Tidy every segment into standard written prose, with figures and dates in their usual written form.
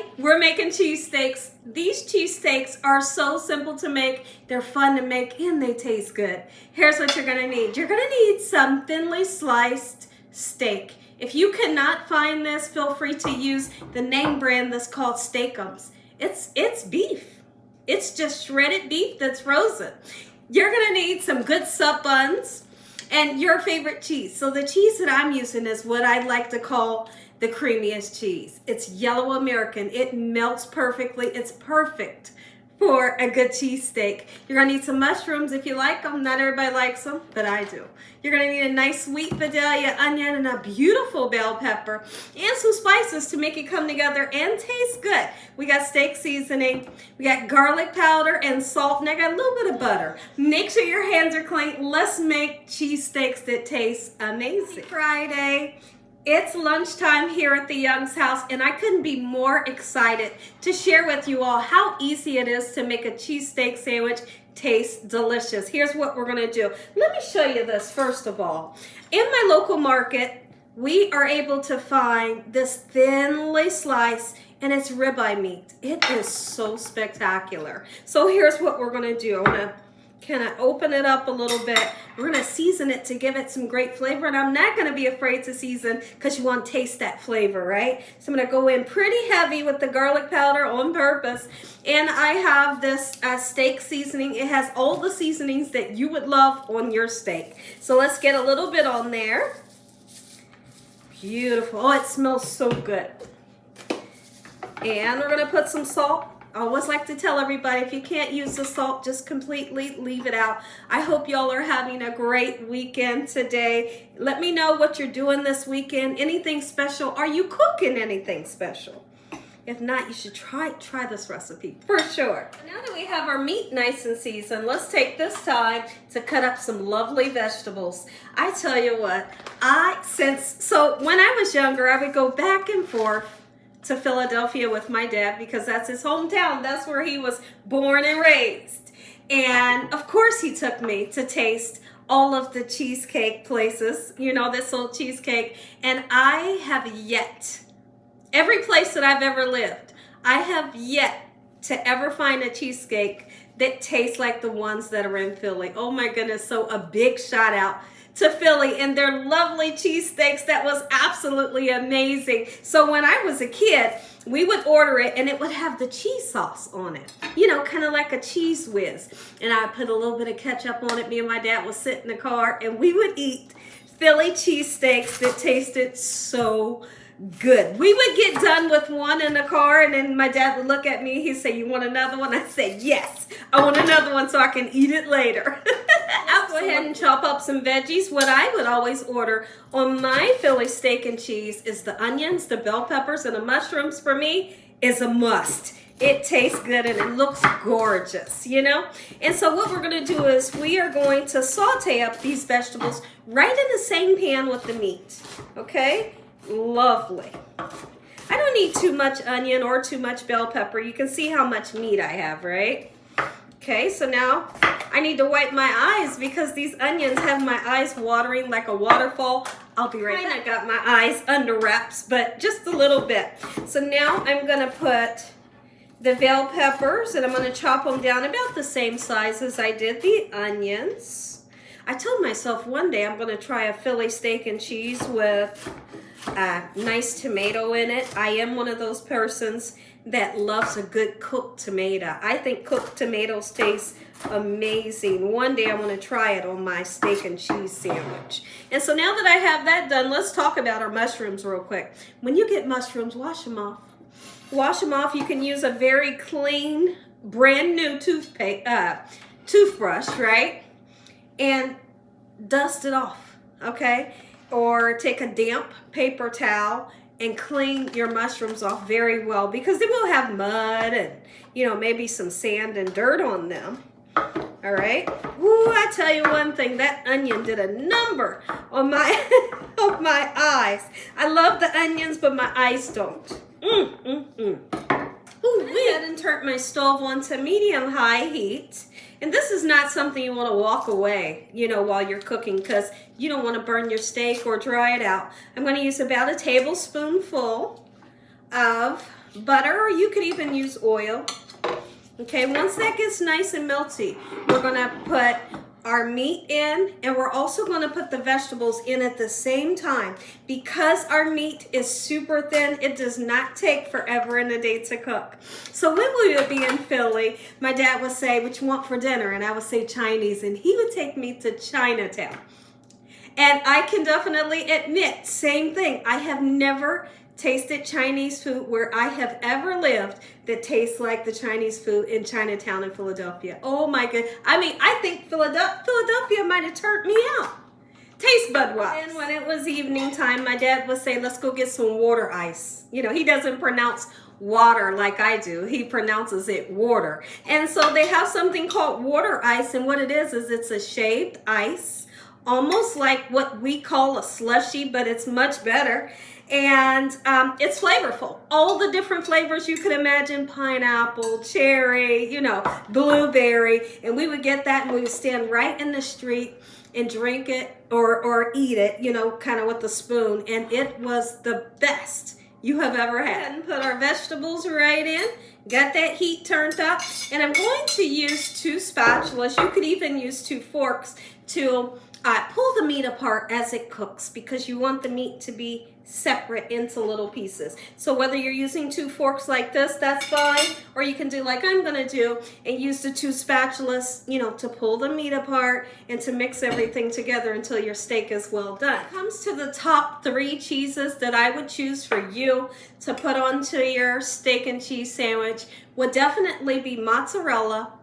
Today, we're making cheesesteaks. These cheesesteaks are so simple to make, they're fun to make, and they taste good. Here's what you're gonna need. You're gonna need some thinly sliced steak. If you cannot find this, feel free to use the name brand that's called Steakums. It's beef. It's just shredded beef that's frozen. You're gonna need some good sub buns and your favorite cheese. So the cheese that I'm using is what I like to call the creamiest cheese. It's yellow American. It melts perfectly. It's perfect for a good cheesesteak. You're gonna need some mushrooms if you like them. Not everybody likes them, but I do. You're gonna need a nice sweet Vidalia onion and a beautiful bell pepper and some spices to make it come together and taste good. We got steak seasoning, we got garlic powder and salt, and I got a little bit of butter. Make sure your hands are clean. Let's make cheesesteaks that taste amazing. Friday. It's lunchtime here at the Young's house, and I couldn't be more excited to share with you all how easy it is to make a cheesesteak sandwich taste delicious. Here's what we're gonna do. Let me show you this first of all. In my local market, we are able to find this thinly sliced, and it's ribeye meat. It is so spectacular. So here's what we're gonna do. I'm gonna kind of open it up a little bit. We're gonna season it to give it some great flavor, and I'm not gonna be afraid to season because you want to taste that flavor, right? So I'm gonna go in pretty heavy with the garlic powder on purpose, and I have this steak seasoning. It has all the seasonings that you would love on your steak. So let's get a little bit on there. Beautiful. Oh, it smells so good. And we're gonna put some salt. I always like to tell everybody, if you can't use the salt, just completely leave it out. I hope y'all are having a great weekend today. Let me know what you're doing this weekend. Anything special? Are you cooking anything special? If not, you should try this recipe for sure. Now that we have our meat nice and seasoned, let's take this time to cut up some lovely vegetables. I tell you what, so when I was younger, I would go back and forth to Philadelphia with my dad because that's his hometown. That's where he was born and raised. And of course he took me to taste all of the cheesecake places, you know, this old cheesecake. And I have yet, every place that I've ever lived, I have yet to ever find a cheesecake that tastes like the ones that are in Philly. Oh my goodness, so a big shout out to Philly and their lovely cheesesteaks. That was absolutely amazing. So when I was a kid, we would order it and it would have the cheese sauce on it. You know, kind of like a Cheese Whiz. And I put a little bit of ketchup on it. Me and my dad would sit in the car and we would eat Philly cheesesteaks that tasted so good. We would get done with one in the car and then my dad would look at me. He'd say, "You want another one?" I'd say, "Yes, I want another one so I can eat it later." I'll go ahead and chop up some veggies. What I would always order on my Philly steak and cheese is the onions, the bell peppers, and the mushrooms. For me is a must. It tastes good and it looks gorgeous, you know? And so what we're gonna do is we are going to saute up these vegetables right in the same pan with the meat, okay? Lovely. I don't need too much onion or too much bell pepper. You can see how much meat I have, right? Okay, so now I need to wipe my eyes because these onions have my eyes watering like a waterfall. I'll be right back. I got my eyes under wraps, but just a little bit. So now I'm gonna put the bell peppers and I'm gonna chop them down about the same size as I did the onions. I told myself one day I'm gonna try a Philly steak and cheese with a nice tomato in it. I am one of those persons that loves a good cooked tomato. I think cooked tomatoes taste amazing. One day I want to try it on my steak and cheese sandwich. And so now that I have that done, let's talk about our mushrooms real quick. When you get mushrooms, wash them off. Wash them off. You can use a very clean, brand new toothbrush, right? And dust it off, okay? Or take a damp paper towel and clean your mushrooms off very well because they will have mud and, you know, maybe some sand and dirt on them. All right. Ooh, I tell you one thing, that onion did a number on my on my eyes. I love the onions, but my eyes don't. Ooh, I had and turned my stove on to medium-high heat. And this is not something you want to walk away, you know, while you're cooking because you don't want to burn your steak or dry it out. I'm going to use about a tablespoonful of butter, or you could even use oil. Okay, once that gets nice and melty, we're gonna put our meat in, and we're also gonna put the vegetables in at the same time. Because our meat is super thin, it does not take forever and a day to cook. So when we would be in Philly, my dad would say, "What you want for dinner?" And I would say Chinese, and he would take me to Chinatown. And I can definitely admit, same thing, I have never tasted Chinese food where I have ever lived that tastes like the Chinese food in Chinatown in Philadelphia. Oh my god. I mean, I think Philadelphia might have turned me out. Taste bud wise. And when it was evening time, my dad would say, "Let's go get some water ice." You know, he doesn't pronounce water like I do. He pronounces it water. And so they have something called water ice, and what it is it's a shaved ice, almost like what we call a slushie, but it's much better. And it's flavorful. All the different flavors you could imagine: pineapple, cherry, you know, blueberry. And we would get that, and we would stand right in the street and drink it or eat it, you know, kind of with a spoon. And it was the best you have ever had. And put our vegetables right in. Got that heat turned up. And I'm going to use 2 spatulas. You could even use 2 forks to pull the meat apart as it cooks, because you want the meat to be separate into little pieces. So whether you're using 2 forks like this, that's fine, or you can do like I'm gonna do and use the 2 spatulas, you know, to pull the meat apart and to mix everything together until your steak is well done. When it comes to the top 3 cheeses that I would choose for you to put onto your steak and cheese sandwich would definitely be mozzarella,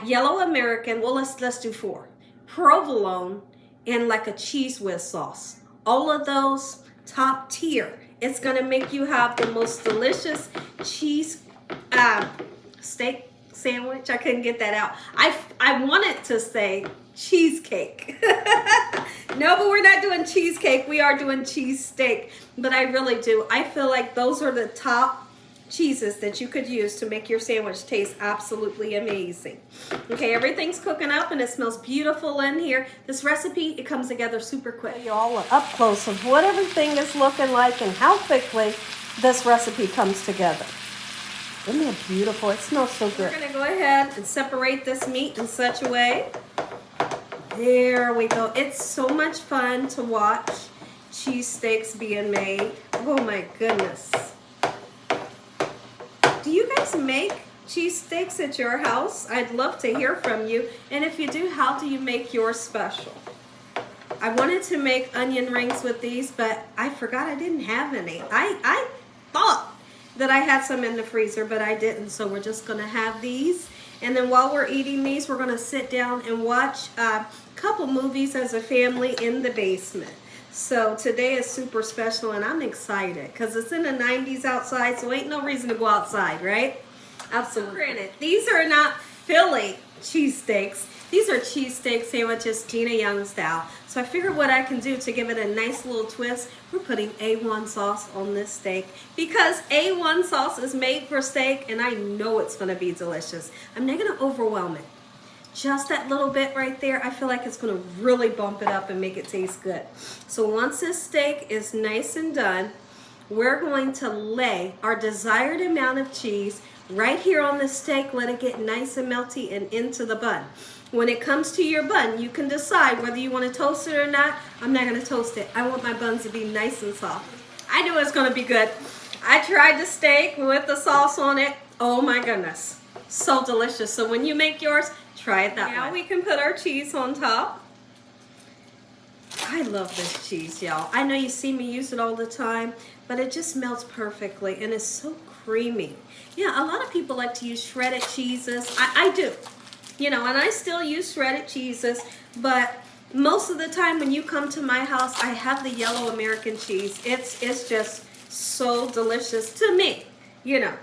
yellow American, well let's do 4, provolone, and like a cheese whiz sauce. All of those top tier. It's gonna make you have the most delicious cheese steak sandwich. I couldn't get that out. I wanted to say cheesecake. No, but we're not doing cheesecake. We are doing cheesesteak. But I really do. I feel like those are the top cheeses that you could use to make your sandwich taste absolutely amazing. Okay, everything's cooking up and it smells beautiful in here. This recipe, it comes together super quick. Y'all are up close of what everything is looking like and how quickly this recipe comes together. Isn't it beautiful? It smells so good. We're gonna go ahead and separate this meat in such a way. There we go. It's so much fun to watch cheesesteaks being made. Oh my goodness. Do you guys make cheesesteaks at your house? I'd love to hear from you. And if you do, how do you make yours special? I wanted to make onion rings with these, but I forgot I didn't have any. I thought that I had some in the freezer, but I didn't. So we're just gonna have these. And then while we're eating these, we're gonna sit down and watch a couple movies as a family in the basement. So today is super special and I'm excited because it's in the 90s outside, so ain't no reason to go outside, right? Absolutely. Granted, these are not Philly cheesesteaks. These are cheesesteak sandwiches, Gina Young style. So I figured what I can do to give it a nice little twist, we're putting A1 sauce on this steak because A1 sauce is made for steak and I know it's gonna be delicious. I'm not gonna overwhelm it. Just that little bit right there, I feel like it's gonna really bump it up and make it taste good. So once this steak is nice and done, we're going to lay our desired amount of cheese right here on the steak, let it get nice and melty and into the bun. When it comes to your bun, you can decide whether you want to toast it or not. I'm not gonna toast it. I want my buns to be nice and soft. I knew it was gonna be good. I tried the steak with the sauce on it. Oh my goodness, so delicious. So when you make yours, try it that way. Now we can put our cheese on top. I love this cheese, y'all. I know you see me use it all the time, but it just melts perfectly and it's so creamy. Yeah, a lot of people like to use shredded cheeses. I do, you know, and I still use shredded cheeses, but most of the time when you come to my house, I have the yellow American cheese. It's just so delicious to me, you know,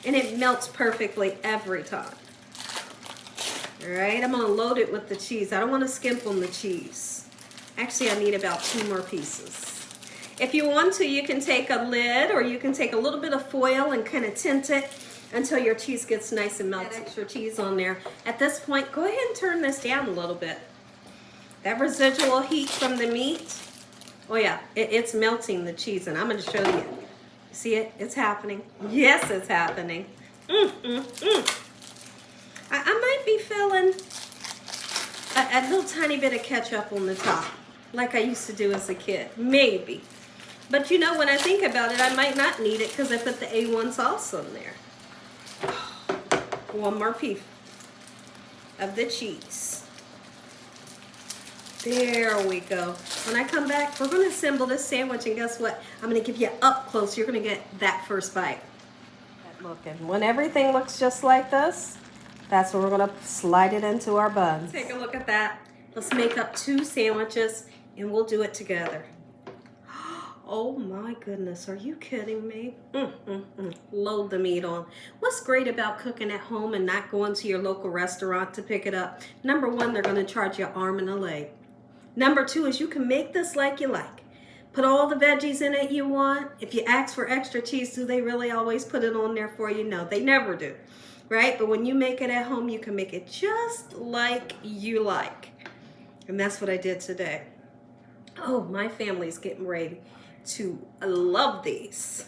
and it melts perfectly every time. All right, I'm gonna load it with the cheese. I don't wanna skimp on the cheese. Actually, I need about 2 more pieces. If you want to, you can take a lid or you can take a little bit of foil and kind of tint it until your cheese gets nice and melted. Extra cheese on there. At this point, go ahead and turn this down a little bit. That residual heat from the meat, oh yeah, it's melting the cheese, and I'm gonna show you. See it? It's happening. Yes, it's happening. I might be feeling a little tiny bit of ketchup on the top, like I used to do as a kid. Maybe. But you know, when I think about it, I might not need it because I put the A1 sauce on there. One more piece of the cheese. There we go. When I come back, we're going to assemble this sandwich, and guess what? I'm going to give you up close. You're going to get that first bite. Looking. When everything looks just like this, that's where we're going to slide it into our buns. Take a look at that. Let's make up 2 sandwiches, and we'll do it together. Oh my goodness, are you kidding me? Load the meat on. What's great about cooking at home and not going to your local restaurant to pick it up? Number 1, they're going to charge you an arm and a leg. Number 2 is you can make this like you like. Put all the veggies in it you want. If you ask for extra cheese, do they really always put it on there for you? No, they never do, right? But when you make it at home, you can make it just like you like. And that's what I did today. Oh, my family's getting ready to love these.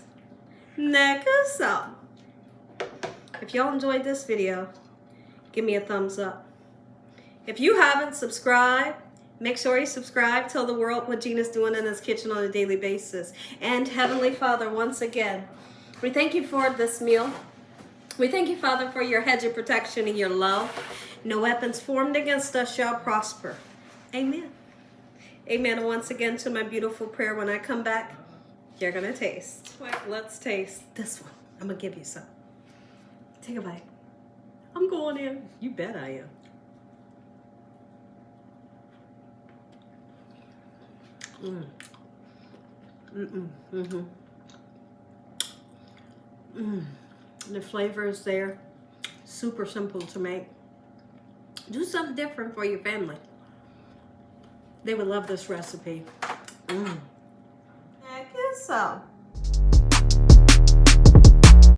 Next up, if y'all enjoyed this video, give me a thumbs up. If you haven't subscribed, make sure you subscribe. Tell the world what Gina's doing in this kitchen on a daily basis. And Heavenly Father, once again, we thank you for this meal. We thank you, Father, for your hedge of protection and your love. No weapons formed against us shall prosper. Amen. Amen. And once again, to my beautiful prayer, when I come back, you're going to taste. Wait, let's taste this one. I'm going to give you some. Take a bite. I'm going in. You bet I am. The flavor is there. Super simple to make. Do something different for your family. They would love this recipe. I guess so.